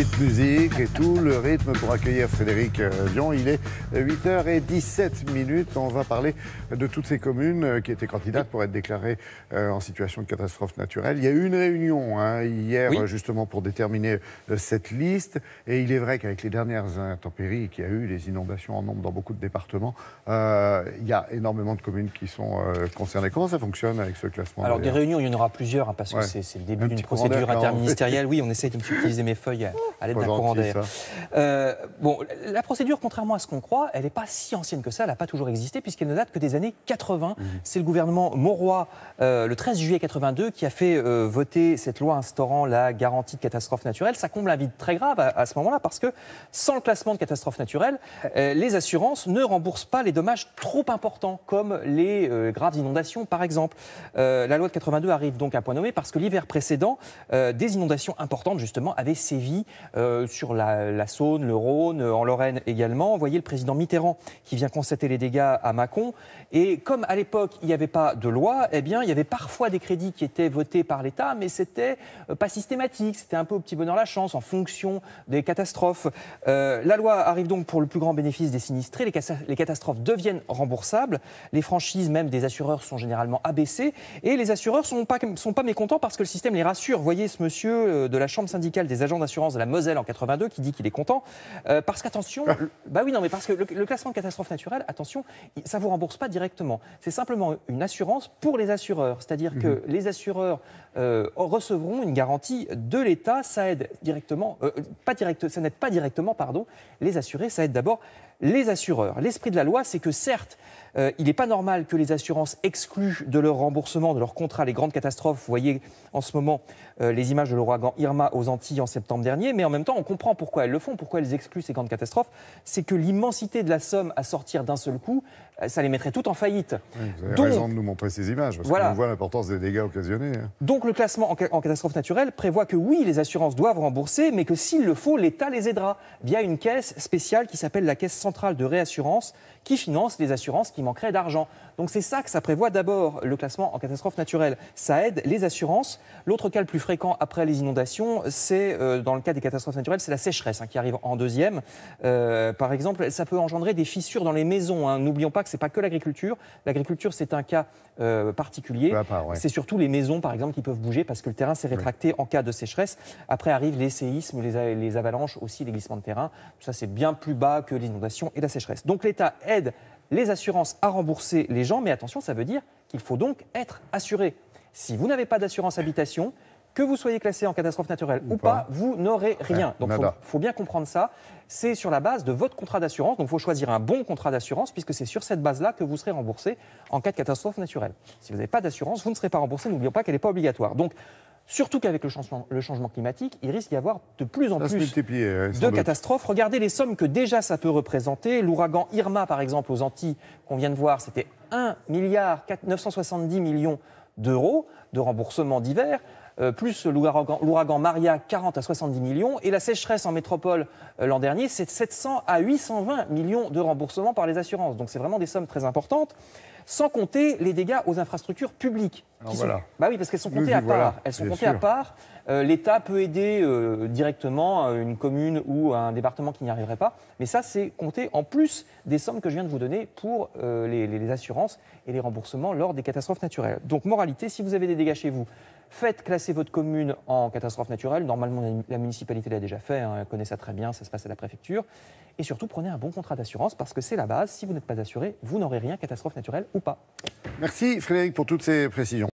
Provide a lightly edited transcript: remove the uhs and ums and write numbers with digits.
petite musique et tout le rythme pour accueillir Frédéric Dion. Il est 8h17. On va parler de toutes ces communes qui étaient candidates pour être déclarées en situation de catastrophe naturelle. Il y a eu une réunion hier justement pour déterminer cette liste. Et il est vrai qu'avec les dernières intempéries qu'il y a eu, les inondations en nombre dans beaucoup de départements, il y a énormément de communes qui sont concernées. Comment ça fonctionne avec ce classement? Alors des réunions, il y en aura plusieurs parce que c'est le début d'une procédure interministérielle. Oui, on essaye de utiliser mes feuilles à l'aide d'un courant d'air. Bon, la procédure, contrairement à ce qu'on croit, elle n'est pas si ancienne que ça, elle n'a pas toujours existé puisqu'elle ne date que des années 80. C'est le gouvernement Mauroy, le 13 juillet 82, qui a fait voter cette loi instaurant la garantie de catastrophe naturelle. Ça comble un vide très grave à ce moment-là parce que sans le classement de catastrophe naturelle, les assurances ne remboursent pas les dommages trop importants comme les graves inondations par exemple. La loi de 82 arrive donc à un point nommé parce que l'hiver précédent, des inondations importantes justement avaient sévi sur la Saône, le Rhône, en Lorraine également. Vous voyez le président Mitterrand qui vient constater les dégâts à Mâcon. Et comme à l'époque il n'y avait pas de loi, eh bien il y avait parfois des crédits qui étaient votés par l'État, mais c'était pas systématique. C'était un peu au petit bonheur la chance en fonction des catastrophes. La loi arrive donc pour le plus grand bénéfice des sinistrés. Les catastrophes deviennent remboursables. Les franchises même des assureurs sont généralement abaissées. Et les assureurs sont pas mécontents parce que le système les rassure. Vous voyez ce monsieur de la Chambre syndicale des agents d'assurance de la Moselle en 82 qui dit qu'il est content. Parce qu'attention, parce que le classement de catastrophe naturelle, attention, ça ne vous rembourse pas directement. C'est simplement une assurance pour les assureurs. C'est-à-dire que les assureurs recevront une garantie de l'État. Ça aide directement, ça n'aide pas directement, les assurés, ça aide d'abord les assureurs. L'esprit de la loi, c'est que certes, il n'est pas normal que les assurances excluent de leur remboursement, de leur contrat, les grandes catastrophes. Vous voyez en ce moment les images de l'ouragan Irma aux Antilles en septembre dernier, mais en même temps, on comprend pourquoi elles le font, pourquoi elles excluent ces grandes catastrophes. C'est que l'immensité de la somme à sortir d'un seul coup, ça les mettrait toutes en faillite. Vous avez raison de nous montrer ces images, parce qu'on voit l'importance des dégâts occasionnés. Donc le classement en catastrophe naturelle prévoit que oui, les assurances doivent rembourser, mais que s'il le faut, l'État les aidera via une caisse spéciale qui s'appelle la Caisse centrale de réassurance, qui finance les assurances qui manqueraient d'argent. Donc c'est ça que ça prévoit d'abord, le classement en catastrophe naturelle. Ça aide les assurances. L'autre cas le plus fréquent après les inondations, c'est dans le cas des catastrophes naturelles, c'est la sécheresse qui arrive en deuxième. Par exemple, ça peut engendrer des fissures dans les maisons. N'oublions pas que ce n'est pas que l'agriculture. L'agriculture, c'est un cas particulier. C'est surtout les maisons, par exemple, qui peuvent bouger parce que le terrain s'est rétracté en cas de sécheresse. Après arrivent les séismes, les avalanches, aussi les glissements de terrain. Tout ça, c'est bien plus bas que l'inondation et la sécheresse. Donc l'État aide les assurances à rembourser les gens, mais attention, ça veut dire qu'il faut donc être assuré. Si vous n'avez pas d'assurance habitation, que vous soyez classé en catastrophe naturelle ou pas, vous n'aurez rien. Donc il faut bien comprendre ça. C'est sur la base de votre contrat d'assurance. Donc il faut choisir un bon contrat d'assurance puisque c'est sur cette base-là que vous serez remboursé en cas de catastrophe naturelle. Si vous n'avez pas d'assurance, vous ne serez pas remboursé. N'oublions pas qu'elle n'est pas obligatoire. Donc, surtout qu'avec le changement climatique, il risque d'y avoir de plus en plus de catastrophes. Regardez les sommes que déjà ça peut représenter. L'ouragan Irma, par exemple, aux Antilles, qu'on vient de voir, c'était 1,970 milliard d'euros de remboursement divers. Plus l'ouragan Maria, 40 à 70 millions. Et la sécheresse en métropole l'an dernier, c'est 700 à 820 millions de remboursements par les assurances. Donc c'est vraiment des sommes très importantes. Sans compter les dégâts aux infrastructures publiques. Oui, parce qu'elles sont comptées à part. Elles sont comptées à part. L'État peut aider directement une commune ou un département qui n'y arriverait pas. Mais ça, c'est compté en plus des sommes que je viens de vous donner pour les assurances et les remboursements lors des catastrophes naturelles. Donc, moralité, si vous avez des dégâts chez vous, faites classer votre commune en catastrophe naturelle. Normalement, la municipalité l'a déjà fait, elle connaît ça très bien, ça se passe à la préfecture. Et surtout, prenez un bon contrat d'assurance parce que c'est la base. Si vous n'êtes pas assuré, vous n'aurez rien, catastrophe naturelle ou pas. Merci Frédéric pour toutes ces précisions.